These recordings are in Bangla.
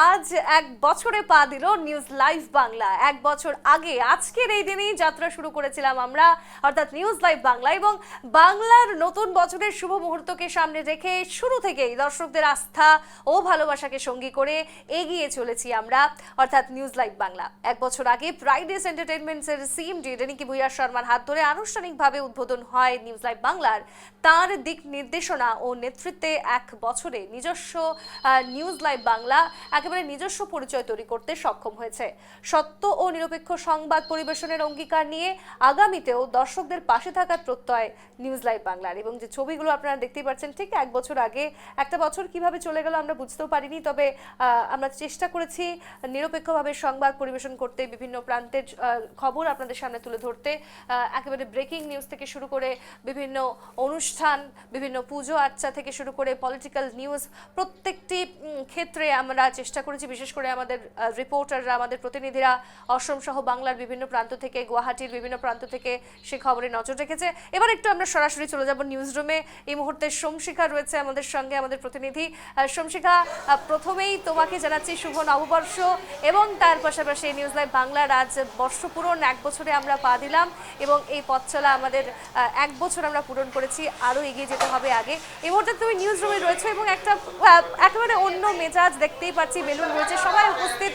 আজ এক বছরে পা দিল নিউজ লাইভ বাংলা। এক বছর আগে আজকের এই দিনেই যাত্রা শুরু করেছিলাম আমরা, অর্থাৎ নিউজ লাইভ বাংলা। এবং বাংলার নতুন বছরের শুভ মুহূর্তকে সামনে রেখে শুরু থেকেই দর্শকদের আস্থা ও ভালোবাসাকে সঙ্গী করে এগিয়ে চলেছি আমরা, অর্থাৎ নিউজ লাইভ বাংলা। এক বছর আগে প্রাইডেস এন্টারটেইনমেন্টসের সিএমডি রেনিকি ভূঁইয়া শর্মার হাত ধরে আনুষ্ঠানিকভাবে উদ্বোধন হয় নিউজ লাইভ বাংলার। তার দিক নির্দেশনা ও নেতৃত্বে এক বছরে নিজস্ব নিউজ লাইভ বাংলা একেবারে নিজস্ব পরিচয় তৈরি করতে সক্ষম হয়েছে। সত্য ও নিরপেক্ষ সংবাদ পরিবেশনের অঙ্গীকার নিয়ে আগামীতেও দর্শকদের পাশে থাকার প্রত্যয় নিউজ লাইভ বাংলার। এবং যে ছবিগুলো আপনারা দেখতেই পাচ্ছেন, ঠিক এক বছর আগে একটা বছর কিভাবে চলে গেল আমরা বুঝতেও পারিনি, তবে আমরা চেষ্টা করেছি নিরপেক্ষভাবে সংবাদ পরিবেশন করতে, বিভিন্ন প্রান্তের খবর আপনাদের সামনে তুলে ধরতে, একেবারে ব্রেকিং নিউজ থেকে শুরু করে বিভিন্ন অনুষ্ঠান, বিভিন্ন পুজো আর্চা থেকে শুরু করে পলিটিক্যাল নিউজ, প্রত্যেকটি ক্ষেত্রে আমরা চেষ্টা করেছি। বিশেষ করে আমাদের রিপোর্টাররা, আমাদের প্রতিনিধিরা অসম সহ বাংলার বিভিন্ন প্রান্ত থেকে, গুয়াহাটির বিভিন্ন প্রান্ত থেকে সে খবরে নজর রেখেছে। এবার একটু আমরা সরাসরি চলে যাব নিউজ রুমে। এই মুহূর্তে সোমশিখা রয়েছে আমাদের সঙ্গে, আমাদের প্রতিনিধি। সোমশিখা, প্রথমেই তোমাকে জানাচ্ছি শুভ নববর্ষ, এবং তার পাশাপাশি নিউজ লাইভ বাংলার আজ বর্ষপূরণ। এক বছরে আমরা পা দিলাম এবং এই পথ চলা আমাদের এক বছর আমরা পূরণ করেছি, আরও এগিয়ে যেতে হবে আগে। এই মুহূর্তে তুমি নিউজ রুমে রয়েছে এবং একটা একেবারে অন্য মেজাজ দেখতেই পাচ্ছি, বেলুন রয়েছে, সবাই উপস্থিত।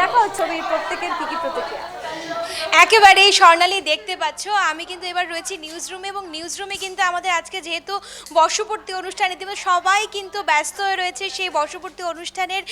দেখা হচ্ছে ছবির প্রত্যেকের কি কি প্রতিক্রিয়া। একেবারে স্বর্ণালী, দেখতে পাচ্ছ আমি কিন্তু এবার রয়েছি নিউজ রুমে, এবং নিউজ রুমে কিন্তু আমাদের আজকে যেহেতু বর্ষপূর্তি অনুষ্ঠান, ইতিমধ্যে সবাই কিন্তু ব্যস্ত হয়ে রয়েছে সেই বর্ষপূর্তি অনুষ্ঠানের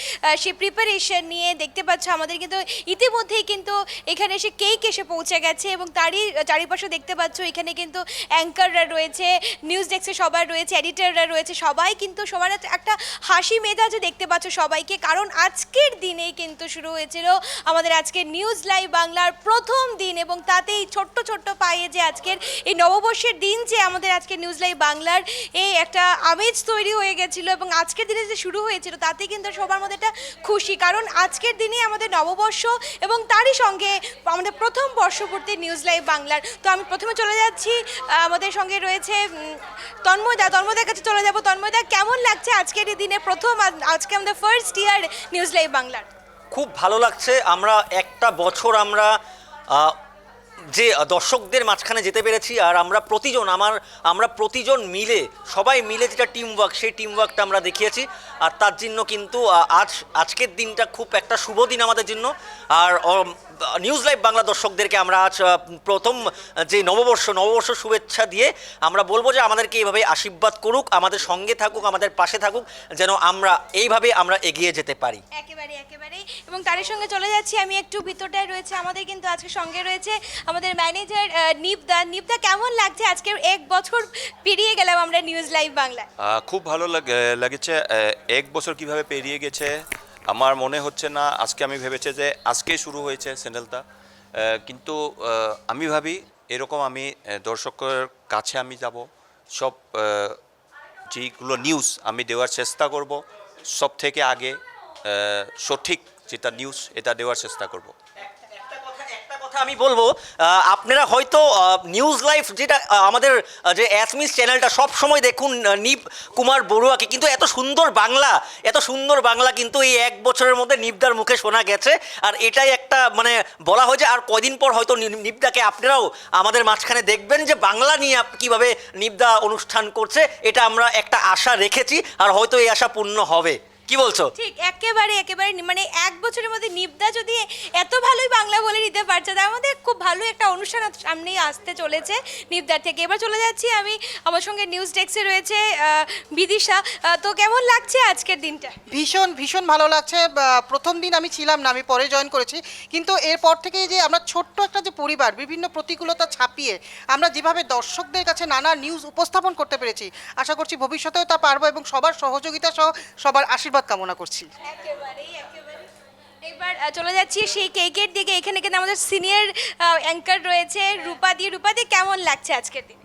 সেই প্রিপারেশন নিয়ে। দেখতে পাচ্ছ আমাদের কিন্তু ইতিমধ্যেই কিন্তু এখানে এসে কেক এসে পৌঁছে গেছে, এবং তারই চারিপাশে দেখতে পাচ্ছ এখানে কিন্তু অ্যাঙ্কাররা রয়েছে, নিউজ ডেস্কে সবাই রয়েছে, এডিটররা রয়েছে, সবাই কিন্তু সবার একটা হাসি মেজাজে দেখতে পাচ্ছ সবাইকে, কারণ আজকের দিনেই কিন্তু শুরু হয়েছিল আমাদের আজকে নিউজ লাইভ বাংলার প্রথম দিন। এবং তাতেই ছোট্ট ছোট্ট পায়ে যে আজকের এই নববর্ষের দিন যে আমাদের আজকে নিউজ লাইভ বাংলার এই একটা আমেজ তৈরি হয়ে গেছিলো, এবং আজকের দিনে যে শুরু হয়েছিল তাতে কিন্তু সবার মধ্যে একটা খুশি, কারণ আজকের দিনে আমাদের নববর্ষ এবং তারই সঙ্গে আমাদের প্রথম বর্ষপূর্তি নিউজ লাইভ বাংলার। তো আমি প্রথমে চলে যাচ্ছি, আমাদের সঙ্গে রয়েছে তন্ময়দার কাছে চলে যাব। তন্ময়দা, কেমন লাগছে আজকের এই দিনে প্রথম, আজকে আমাদের ফার্স্ট ইয়ার নিউজ লাইভ বাংলার? খুব ভালো লাগছে। আমরা একটা বছর আমরা যে দর্শকদের মাঝখানে যেতে পেরেছি, আর আমরা প্রতিজন মিলে, সবাই মিলে যেটা টিম ওয়ার্ক, সেই টিম ওয়ার্কটা আমরা দেখিয়েছি। আর তার জন্য কিন্তু আজকের দিনটা খুব একটা শুভ দিন আমাদের জন্য। আর নিউজ লাইভ বাংলা দর্শকদেরকে আমরা আজ প্রথম যে নববর্ষ শুভেচ্ছা দিয়ে আমরা বলবো যে আমাদেরকে এইভাবে আশীর্বাদ করুক, আমাদের সঙ্গে থাকুক, আমাদের পাশে থাকুক, যেন আমরা এইভাবে আমরা এগিয়ে যেতে পারি। একেবারে। এবং তার সঙ্গে চলে যাচ্ছি আমি একটু ভিতরটায় রয়েছে, আমাদের কিন্তু আজকে সঙ্গে রয়েছে আমাদের ম্যানেজার নিপদা। কেমন লাগছে আজকের এক বছর পেরিয়ে গেলাম আমরা নিউজ লাইভ বাংলা? খুব ভালো লাগছে। এক বছর কিভাবে পেরিয়ে গেছে আমার মনে হচ্ছে না। আজকে আমি ভেবেছি যে আজকেই শুরু হয়েছে চ্যানেলটা, কিন্তু আমি ভাবি এরকম আমি দর্শকের কাছে আমি যাব, সব যেগুলো নিউজ আমি দেওয়ার চেষ্টা করব, সব থেকে আগে সঠিক যেটা নিউজ এটা দেওয়ার চেষ্টা করব। আমি বলবো, আপনারা হয়তো নিউজ লাইভ যেটা আমাদের যে অ্যাসমিস চ্যানেলটা সব সময় দেখুন নিপ কুমার বড়ুয়াকে, কিন্তু এত সুন্দর বাংলা কিন্তু এই এক বছরের মধ্যে নিপদার মুখে শোনা গেছে। আর এটাই একটা মানে বলা হয় যে আর কয়দিন পর হয়তো নিপদাকে আপনারাও আমাদের মাঝখানে দেখবেন, যে বাংলা নিয়ে কীভাবে নিপদা অনুষ্ঠান করছে। এটা আমরা একটা আশা রেখেছি, আর হয়তো এই আশা পূর্ণ হবে। কি বলছো? ঠিক, একেবারে মানে এক বছরের মধ্যে নিপদা যদি এত ভালোই বাংলা বলে নিতে পারছে, তার মধ্যে খুব ভালো একটা অনুষ্ঠান সামনেই আসতে চলেছে নিপদার থেকে। এবার চলে যাচ্ছি আমি, আমার সঙ্গে নিউজ ডেস্কে রয়েছে বিদিশা। তো কেমন লাগছে আজকের দিনটা? ভীষণ ভালো লাগছে। প্রথম দিন আমি ছিলাম না, আমি পরে জয়েন করেছি, কিন্তু এরপর থেকে যে আমরা ছোট্ট একটা যে পরিবার, বিভিন্ন প্রতিকূলতা ছাপিয়ে আমরা যেভাবে দর্শকদের কাছে নানা নিউজ উপস্থাপন করতে পেরেছি, আশা করছি ভবিষ্যতেও তা পারবো, এবং সবার সহযোগিতা সহ সবার আশীর্বাদ কামনা করছি। এবার চলে যাচ্ছি সেই কেকের দিকে। এখানে কিন্তু আমাদের সিনিয়র অ্যাঙ্কার রয়েছে রূপাদি। কেমন লাগছে আজকের দিন?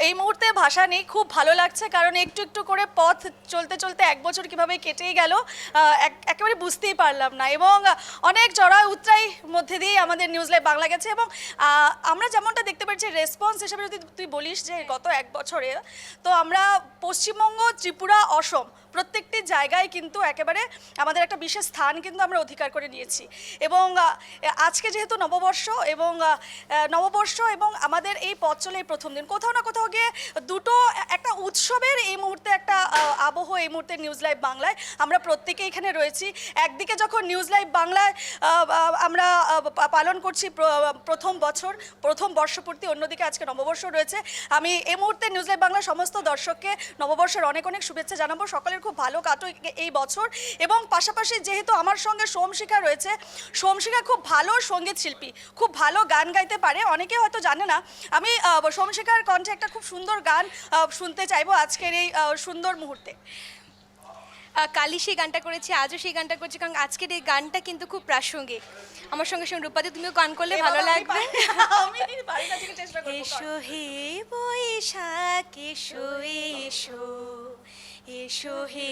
এই মুহূর্তে ভাষা নেই, খুব ভালো লাগছে, কারণ একটু একটু করে পথ চলতে চলতে এক বছর কীভাবে কেটেই গেল একেবারে বুঝতেই পারলাম না। এবং অনেক চড়াই উতরাই মধ্যে দিয়ে আমাদের নিউজ লাইভ বাংলা গেছে, এবং আমরা যেমনটা দেখতে পাচ্ছি রেসপন্স হিসেবে যদি তুই বলিস যে গত এক বছরে, তো আমরা পশ্চিমবঙ্গ, ত্রিপুরা, অসম প্রত্যেকটি জায়গায় কিন্তু একেবারে আমাদের একটা বিশেষ স্থান কিন্তু আমরা অধিকার করে নিয়েছি। এবং আজকে যেহেতু নববর্ষ এবং আমাদের এই পথ চলে এই প্রথম দিন, কোথাও না কোথাও গিয়ে দুটো একটা উৎসবের এই মুহূর্তে একটা আবহ এই মুহূর্তে নিউজ লাইভ বাংলায় আমরা প্রত্যেকে এখানে রয়েছি। একদিকে যখন নিউজ লাইভ বাংলায় আমরা পালন করছি প্রথম বর্ষপূর্তি, অন্যদিকে আজকে নববর্ষ রয়েছে। আমি এই মুহূর্তে নিউজ লাইভ বাংলার সমস্ত দর্শককে নববর্ষের অনেক অনেক শুভেচ্ছা জানাবো। সকলের খুব ভালো কাটুক এই বছর। এবং পাশাপাশি যেহেতু আমার সঙ্গে সোমশিখা রয়েছে, সোমশিখা খুব ভালো সঙ্গীত শিল্পী, খুব ভালো গান গাইতে পারে, অনেকে হয়তো জানে না। আমি সোমশিখার কণ্ঠে একটা খুব সুন্দর গান শুনতে চাইবো আজকের এই সুন্দর মুহূর্তে। কালি সেই গানটা করেছি, আজও সেই গানটা করছি, কারণ আজকের এই গানটা কিন্তু খুব প্রাসঙ্গিক। আমার সঙ্গে সঙ্গে রূপাদি তুমিও গান করলে ভালো লাগবে। আমি বাড়িটা থেকে চেষ্টা করব। এসো হে বৈশাখ এসো এসো, এসো হে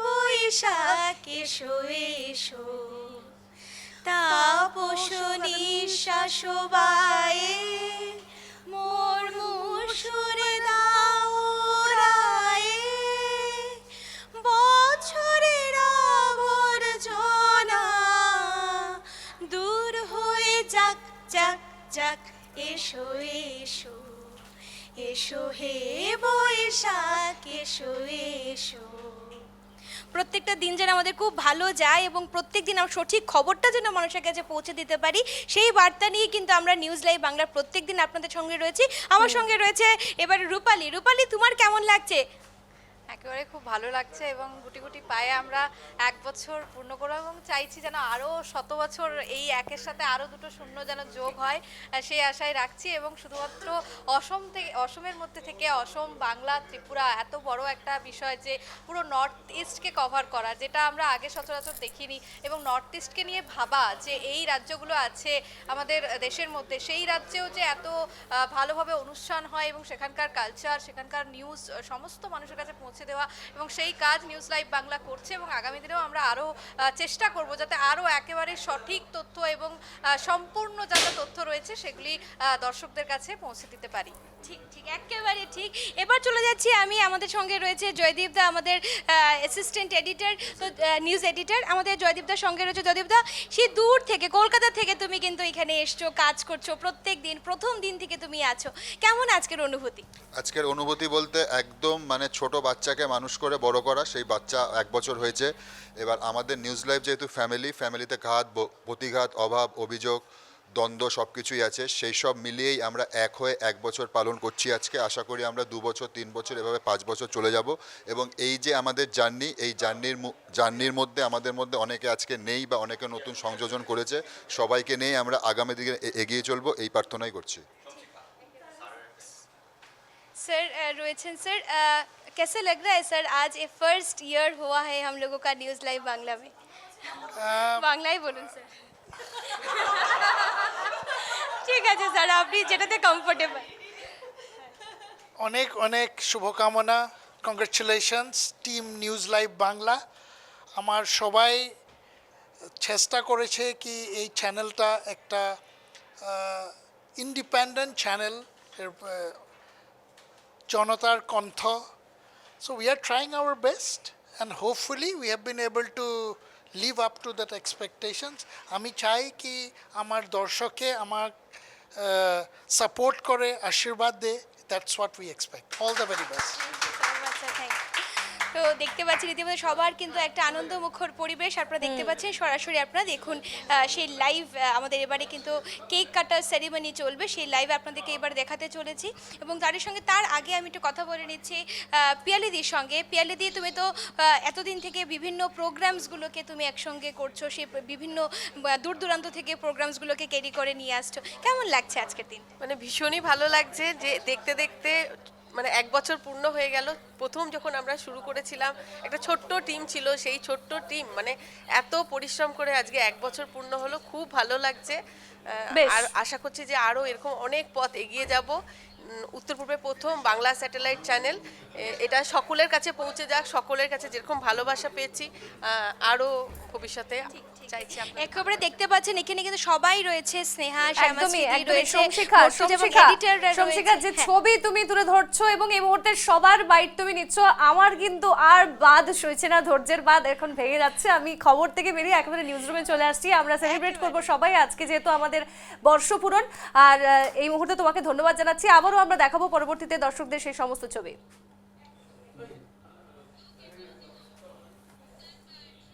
বৈশাখ এসো এসো, তাপস নিঃশ্বাস বায়ে মোর মুসুরে দাও রায়ে, বছরের আবর্জনা দূর হয়ে যাক যাক যাক, এসো এসো, এসো হে বৈশাখ এসো এসো। প্রত্যেকটা দিন যেন আমাদের খুব ভালো যায় এবং প্রত্যেক দিন আমরা সঠিক খবরটা যেন মানুষের কাছে পৌঁছে দিতে পারি, সেই বার্তা নিয়ে কিন্তু আমরা নিউজ লাইভ বাংলার প্রত্যেক দিন আপনাদের সঙ্গে রয়েছি। আমার সঙ্গে রয়েছে এবারে রূপালী। রূপালী, তোমার কেমন লাগছে? একেবারে খুব ভালো লাগছে এবং গুটি গুটি পায়ে আমরা 1 বছর পূর্ণ করব এবং চাইছি যেন আরও 100 বছর এই একের সাথে আরও দুটো শূন্য যেন যোগ হয়, সেই আশায় রাখছি। এবং শুধুমাত্র অসমের মধ্যে থেকে অসম, বাংলা, ত্রিপুরা এত বড় একটা বিষয় যে পুরো নর্থ ইস্টকে কভার করা, যেটা আমরা আগে সচরাচর দেখিনি, এবং নর্থ ইস্টকে নিয়ে ভাবা যে এই রাজ্যগুলো আছে আমাদের দেশের মধ্যে, সেই রাজ্যেও যে এত ভালোভাবে অনুষ্ঠান হয় এবং সেখানকার কালচার, সেখানকার নিউজ সমস্ত মানুষের কাছে পৌঁছে দেওয়া, এবং সেই কাজ নিউজ লাইভ বাংলা করছে। এবং আগামী দিনেও আমরা আরও চেষ্টা করব যাতে আরও একেবারে সঠিক তথ্য এবং সম্পূর্ণ যা যা তথ্য রয়েছে সেগুলি দর্শকদের কাছে পৌঁছে দিতে পারি। ঠিক ঠিক, একেবারে ঠিক। এবার চলে যাচ্ছি আমি, আমাদের সঙ্গে রয়েছে জয়দীপ দা, আমাদের অ্যাসিস্ট্যান্ট এডিটর, তো নিউজ এডিটর আমাদের জয়দীপ দার সঙ্গে রয়েছে। জয়দীপ দা, সেই দূর থেকে কলকাতা থেকে তুমি কিন্তু এখানে এসছো, কাজ করছো প্রত্যেক দিন, প্রথম দিন থেকে তুমি আছো, কেমন আজকের অনুভূতি? আজকের অনুভূতি বলতে একদম মানে ছোট বাচ্চাকে মানুষ করে বড় করা, সেই বাচ্চা 1 বছর হয়েছে। এবার আমাদের নিউজ লাইভ যেহেতু ফ্যামিলিতে ঘাত, প্রতিঘাত, অভাব, অভিযোগ, দ্বন্দ্ব সব কিছুই আছে, সেই সব মিলিয়েই আমরা এক হয়ে 1 বছর পালন করছি আজকে। আশা করি আমরা 2 বছর 3 বছর এভাবে 5 বছর চলে যাব। এবং এই যে আমাদের জার্নি, এই জার্নির মধ্যে আমাদের মধ্যে অনেকে আজকে নেই বা অনেকে নতুন সংযোজন করেছে, সবাইকে নিয়ে আমরা আগামী দিকে এগিয়ে চলবো, এই প্রার্থনাই করছি। सर रोहित सर, कैसे लग रहा है सर, आज ये फर्स्ट ईयर हुआ है हम लोगों का न्यूज़ लाइव बांग्ला में? बांग्ला ही बोलूँ सर? ঠিক আছে স্যার, আপনি যেটাতে কমফোর্টেবল। অনেক অনেক শুভকামনা, congratulations team news live Bangla. আমার সবাই চেষ্টা করেছে কি এই চ্যানেলটা একটা ইন্ডিপেন্ডেন্ট চ্যানেল, জনতার কণ্ঠ। So we are trying our best and hopefully we have been able to live up to that expectations. আমি চাই কি আমার দর্শকে আমার সাপোর্ট করে, আশীর্বাদ দে, that's what we expect. All the very best. তো দেখতে পাচ্ছি রীতিমতো সবার কিন্তু একটা আনন্দমুখর পরিবেশ আপনারা দেখতে পাচ্ছেন সরাসরি। আপনারা দেখুন সেই লাইভ আমাদের এবারে কিন্তু কেক কাটার সেরিমনি চলবে, সেই লাইভ আপনাদেরকে এবার দেখাতে চলেছি। এবং তার আগে আমি একটু কথা বলে নিচ্ছি পিয়ালিদির সঙ্গে। পিয়ালিদি, তুমি তো এতদিন থেকে বিভিন্ন প্রোগ্রামসগুলোকে তুমি একসঙ্গে করছো, সেই বিভিন্ন দূর দূরান্ত থেকে প্রোগ্রামসগুলোকে ক্যারি করে নিয়ে আসছো, কেমন লাগছে আজকের দিন? মানে ভীষণই ভালো লাগছে যে দেখতে দেখতে মানে 1 বছর পূর্ণ হয়ে গেল। প্রথম যখন আমরা শুরু করেছিলাম একটা ছোট্ট টিম ছিল, সেই ছোট্ট টিম মানে এত পরিশ্রম করে আজকে 1 বছর পূর্ণ হলো, খুব ভালো লাগছে। আর আশা করছি যে আরও এরকম অনেক পথ এগিয়ে যাব। উত্তর পূর্বে প্রথম বাংলা স্যাটেলাইট চ্যানেল, এটা সকলের কাছে পৌঁছে যাক, সকলের কাছে যেরকম ভালোবাসা পেয়েছি আরও ভবিষ্যতে চাইছি আপনার একেবারে দেখতে পাচ্ছেন এখানে কিন্তু সবাই রয়েছে, স্নেহা, শ্যামা একদমই স্মৃতি একদমই রয়েছে, সমশিখা মর্তুজ এবং এডিটররা সমশিখা যে রয়েছে। ছবি তুমি তুলে ধরছো এবং এই মুহূর্তে সবার বাইট তুমি নিচ্ছ, আমার কিন্তু আর বাদ সইছে না, ধৈর্যের বাদ এখন ভেঙে যাচ্ছে। আমি খবর থেকে বেরিয়ে একেবারে নিউজ রুমে চলে আসছি। আমরা সেলিব্রেট করব সবাই আজকে যেহেতু আমাদের বর্ষপূরণ। আর এই মুহূর্তে তোমাকে ধন্যবাদ জানাচ্ছি। আবারও আমরা দেখাবো পরবর্তীতে দর্শকদের সেই সমস্ত ছবি।